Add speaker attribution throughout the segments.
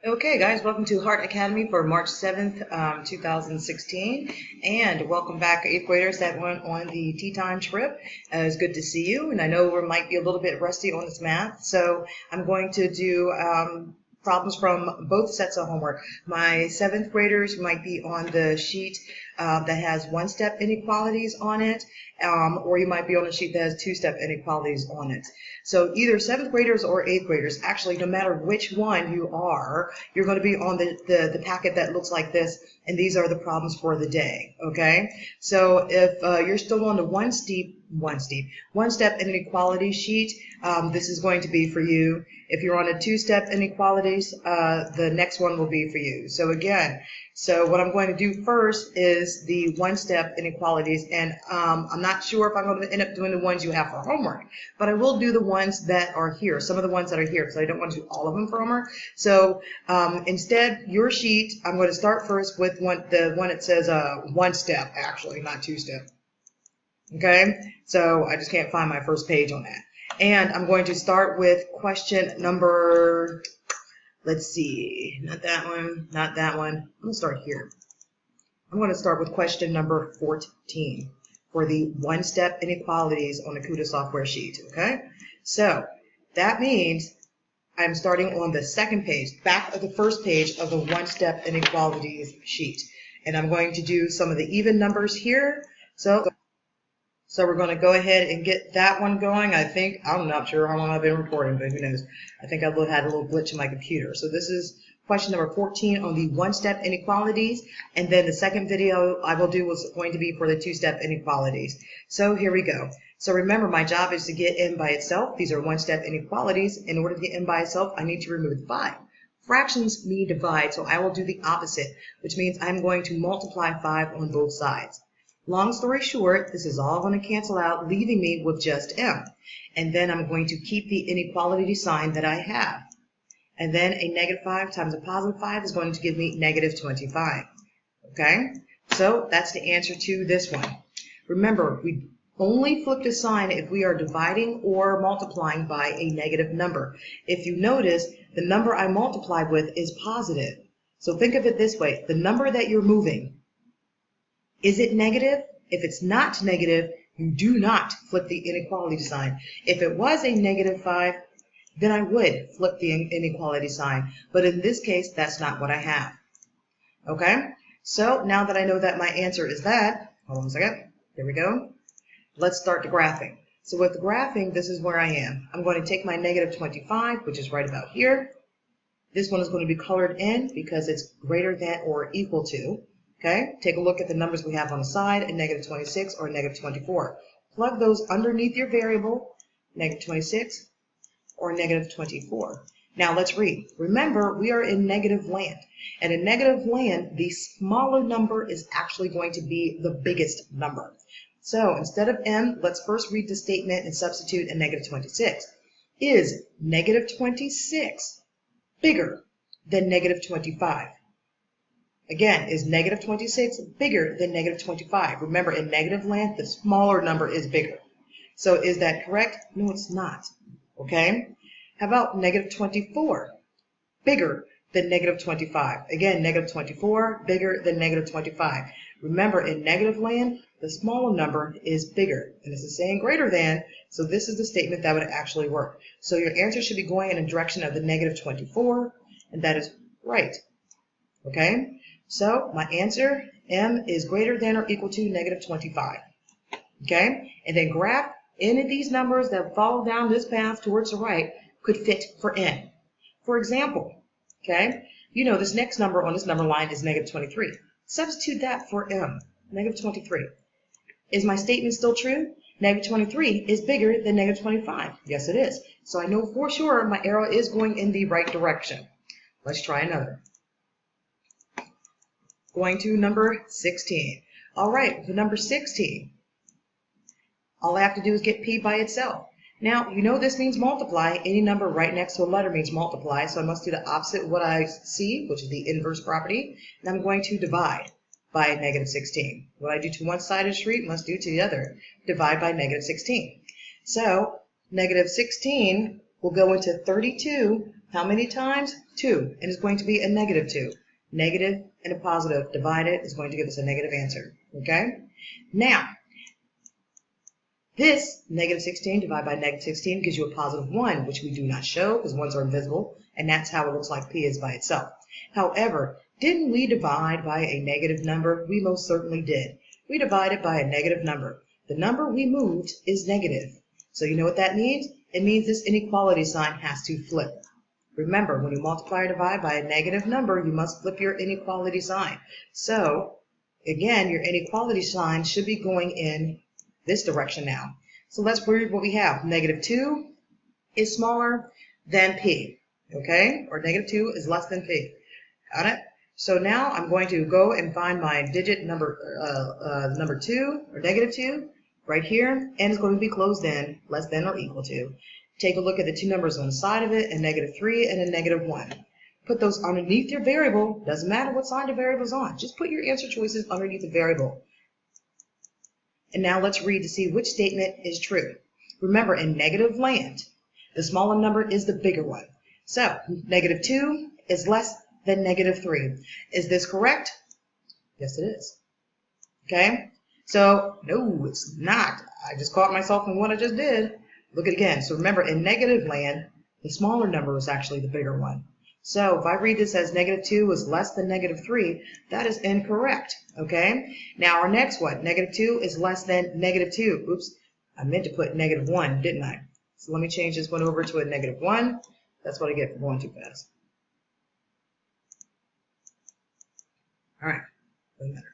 Speaker 1: Okay, guys, welcome to Heart Academy for March 7th, 2016. And welcome back, 8th graders that went on the tea time trip. It's good to see you. And I know we might be a little bit rusty on this math, so I'm going to do problems from both sets of homework. My 7th graders might be on the sheet that has one-step inequalities on it, or you might be on a sheet that has two-step inequalities on it. So either 7th graders or 8th graders, actually, no matter which one you are, you're going to be on the packet that looks like this, and these are the problems for the day, okay? So if you're still on the one-step inequality sheet, this is going to be for you. If you're on a two-step inequalities, the next one will be for you. So again, what I'm going to do first is the one-step inequalities, and I'm not sure if I'm going to end up doing the ones you have for homework, but I will do the ones that are here, some of the ones that are here, because I don't want to do all of them for homework. So instead, your sheet, I'm going to start first with the one that says one-step, actually, not two-step. Okay, so I just can't find my first page on that. And I'm going to start with question number, let's see, not that one, not that one. I'm going to start here. I'm going to start with question number 14 for the one-step inequalities on the CUDA software sheet, okay? So that means I'm starting on the second page, back of the first page of the one-step inequalities sheet. And I'm going to do some of the even numbers here. So we're going to go ahead and get that one going. I'm not sure how long I've been recording, but who knows. I think I've had a little glitch in my computer. So this is question number 14 on the one-step inequalities. And then the second video I will do was going to be for the two-step inequalities. So here we go. So remember, my job is to get n by itself. These are one-step inequalities. In order to get n by itself, I need to remove the 5. Fractions mean divide, so I will do the opposite, which means I'm going to multiply 5 on both sides. Long story short, this is all going to cancel out, leaving me with just m. And then I'm going to keep the inequality sign that I have. And then a negative 5 times a positive 5 is going to give me negative 25. Okay? So that's the answer to this one. Remember, we only flip the sign if we are dividing or multiplying by a negative number. If you notice, the number I multiplied with is positive. So think of it this way. The number that you're moving, is it negative? If it's not negative, you do not flip the inequality sign. If it was a negative 5, then I would flip the inequality sign. But in this case, that's not what I have. Okay? So now that I know that my answer is that, hold on a second, here we go. Let's start the graphing. So with the graphing, this is where I am. I'm going to take my negative 25, which is right about here. This one is going to be colored in because it's greater than or equal to. Okay, take a look at the numbers we have on the side, a negative 26 or a negative 24. Plug those underneath your variable, negative 26 or negative 24. Now let's read. Remember, we are in negative land. And in negative land, the smaller number is actually going to be the biggest number. So instead of m, let's first read the statement and substitute a negative 26. Is negative 26 bigger than negative 25? Again, is negative 26 bigger than negative 25? Remember, in negative land, the smaller number is bigger. So is that correct? No, it's not. Okay? How about negative 24? Bigger than negative 25. Again, negative 24 bigger than negative 25. Remember, in negative land, the smaller number is bigger. And this is saying greater than, so this is the statement that would actually work. So your answer should be going in the direction of the negative 24, and that is right. Okay? So my answer, m is greater than or equal to negative 25. Okay? And then graph any of these numbers that follow down this path towards the right could fit for n. For example, okay, you know this next number on this number line is negative 23. Substitute that for m, negative 23. Is my statement still true? Negative 23 is bigger than negative 25. Yes, it is. So I know for sure my arrow is going in the right direction. Let's try another. Going to number 16. All right, for number 16, all I have to do is get p by itself. Now, you know this means multiply. Any number right next to a letter means multiply, so I must do the opposite of what I see, which is the inverse property, and I'm going to divide by negative 16. What I do to one side of the street must do to the other. Divide by negative 16. So, negative 16 will go into 32 How many times? 2, and it's going to be a negative 2. Negative and a positive divided is going to give us a negative answer, okay? Now, this negative 16 divided by negative 16 gives you a positive 1, which we do not show because 1s are invisible, and that's how it looks like P is by itself. However, didn't we divide by a negative number? We most certainly did. We divided by a negative number. The number we moved is negative. So you know what that means? It means this inequality sign has to flip. Remember, when you multiply or divide by a negative number, you must flip your inequality sign. So, again, your inequality sign should be going in this direction now. So let's read what we have. Negative 2 is smaller than P, okay? Or negative 2 is less than P. Got it? So now I'm going to go and find my digit number 2, or negative 2, right here, and it's going to be closed in, less than or equal to. Take a look at the two numbers on the side of it, a negative 3 and a negative 1. Put those underneath your variable. Doesn't matter what sign the variable is on. Just put your answer choices underneath the variable. And now let's read to see which statement is true. Remember, in negative land, the smaller number is the bigger one. So, negative 2 is less than negative 3. Is this correct? Yes, it is. Okay? So, no, it's not. I just caught myself in what I just did. Look at it again. So remember, in negative land, the smaller number is actually the bigger one. So if I read this as negative 2 is less than negative 3, that is incorrect. Okay? Now our next one, negative 2 is less than negative 2. Oops, I meant to put negative 1, didn't I? So let me change this one over to a negative 1. That's what I get for going too fast. All right, doesn't matter.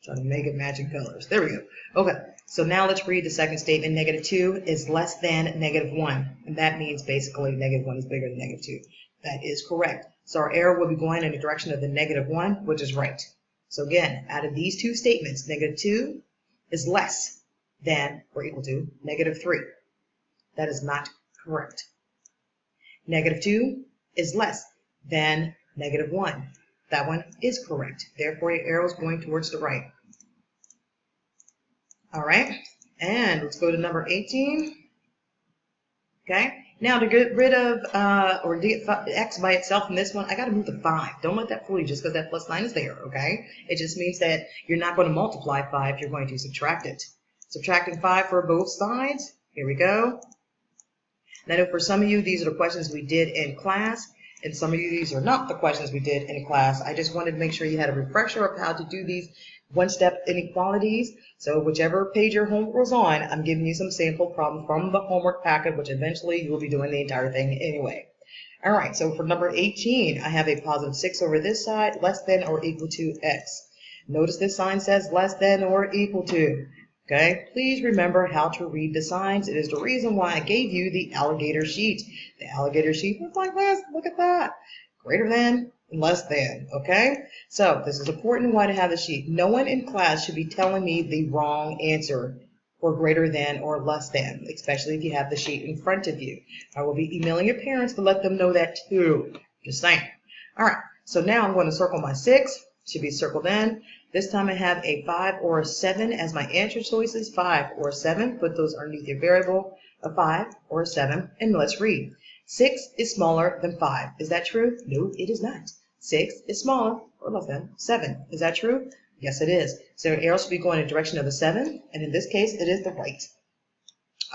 Speaker 1: Trying to make it matching colors. There we go. Okay, so now let's read the second statement. Negative 2 is less than negative 1. And that means basically negative 1 is bigger than negative 2. That is correct. So our arrow will be going in the direction of the negative 1, which is right. So again, out of these two statements, negative 2 is less than or equal to negative 3. That is not correct. Negative 2 is less than negative 1. That one is correct. Therefore, your arrow is going towards the right. All right, and let's go to number 18. Okay, now to get rid of or to get x by itself in this one, I got to move the 5. Don't let that fool you just because that plus 9 is there, okay? It just means that you're not going to multiply 5, you're going to subtract it. Subtracting 5 for both sides. Here we go. Now, I know for some of you, these are the questions we did in class, and some of you, these are not the questions we did in class. I just wanted to make sure you had a refresher of how to do these one-step inequalities. So whichever page your homework was on, I'm giving you some sample problems from the homework packet, which eventually you will be doing the entire thing anyway. All right, so for number 18, I have a positive 6 over this side, less than or equal to x. Notice this sign says less than or equal to. Okay, please remember how to read the signs. It is the reason why I gave you the alligator sheet. The alligator sheet looks like this. Look at that. Greater than and less than. Okay, so this is important why to have the sheet. No one in class should be telling me the wrong answer for greater than or less than, especially if you have the sheet in front of you. I will be emailing your parents to let them know that too. Just saying. All right, so now I'm going to circle my 6. Should be circled in. This time I have a 5 or a 7 as my answer choices, 5 or 7. Put those underneath your variable, a 5 or a 7, and let's read. 6 is smaller than 5. Is that true? No, it is not. 6 is smaller or less than 7. Is that true? Yes, it is. So your arrow should be going in the direction of the 7, and in this case, it is the right.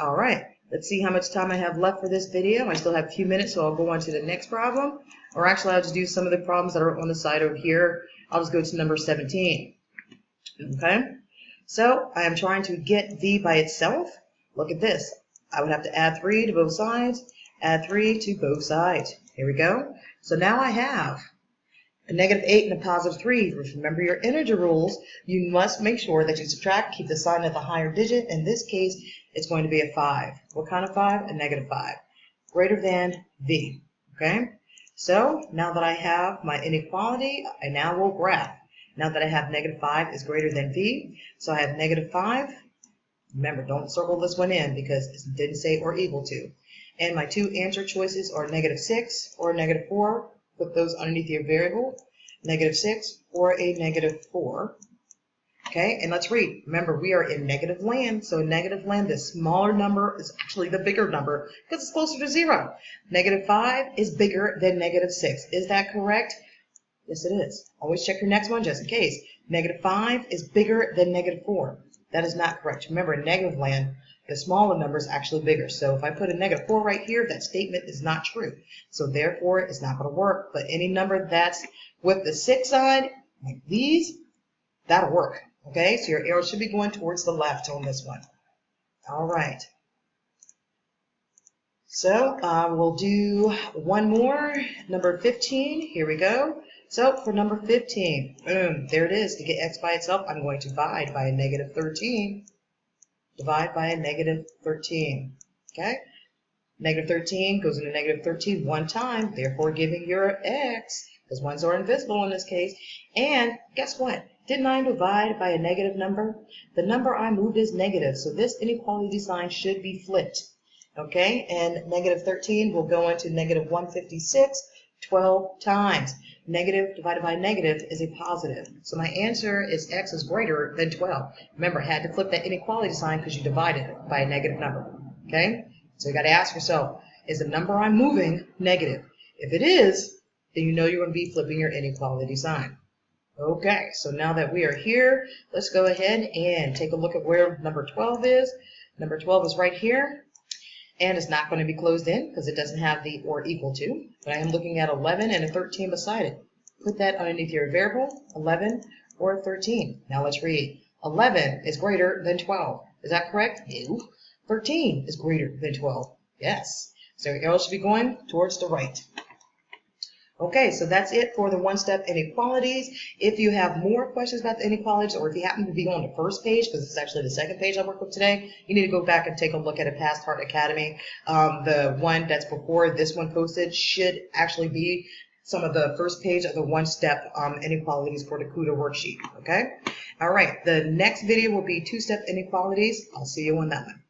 Speaker 1: All right, let's see how much time I have left for this video. I still have a few minutes, so I'll go on to the next problem. Or actually, I'll just do some of the problems that are on the side over here. I'll just go to number 17. Okay, so I am trying to get v by itself. Look at this. I would have to add 3 to both sides, add 3 to both sides. Here we go. So now I have a negative 8 and a positive 3. Remember your integer rules. You must make sure that you subtract, keep the sign at the higher digit. In this case, it's going to be a 5. What kind of 5? A negative 5. Greater than v. Okay? So now that I have my inequality, I now will graph. Now that I have negative 5 is greater than v, so I have negative 5. Remember, don't circle this one in because it didn't say or equal to. And my two answer choices are negative 6 or negative 4. Put those underneath your variable, negative 6 or a negative 4. Okay, and let's read. Remember, we are in negative land. So in negative land, the smaller number is actually the bigger number because it's closer to 0. Negative 5 is bigger than negative 6. Is that correct? Yes, it is. Always check your next one just in case. Negative 5 is bigger than negative 4. That is not correct. Remember, in negative land, the smaller number is actually bigger. So if I put a negative 4 right here, that statement is not true. So therefore, it's not going to work. But any number that's with the 6 side, like these, that'll work. Okay, so your arrow should be going towards the left on this one. All right. So we'll do one more, number 15. Here we go. So for number 15, boom, there it is. To get x by itself, I'm going to divide by a negative 13. Divide by a negative 13. Okay? Negative 13 goes into negative 13 one time, therefore giving your x, because ones are invisible in this case. And guess what? Didn't I divide by a negative number? The number I moved is negative, so this inequality sign should be flipped. Okay, and negative 13 will go into negative 156 12 times. Negative divided by negative is a positive. So my answer is x is greater than 12. Remember, I had to flip that inequality sign because you divided it by a negative number. Okay, so you got to ask yourself, is the number I'm moving negative? If it is, then you know you're going to be flipping your inequality sign. Okay, so now that we are here, let's go ahead and take a look at where number 12 is. Number 12 is right here, and it's not going to be closed in because it doesn't have the or equal to, but I am looking at 11 and a 13 beside it. Put that underneath your variable, 11 or 13. Now let's read. 11 is greater than 12. Is that correct? No. 13 is greater than 12. Yes. So your arrow should be going towards the right. Okay, so that's it for the one-step inequalities. If you have more questions about the inequalities, or if you happen to be on the first page, because it's actually the second page I worked with today, you need to go back and take a look at a Past Heart Academy. The one that's before this one posted should actually be some of the first page of the one-step inequalities for the CUDA worksheet, okay? All right, the next video will be two-step inequalities. I'll see you on that one.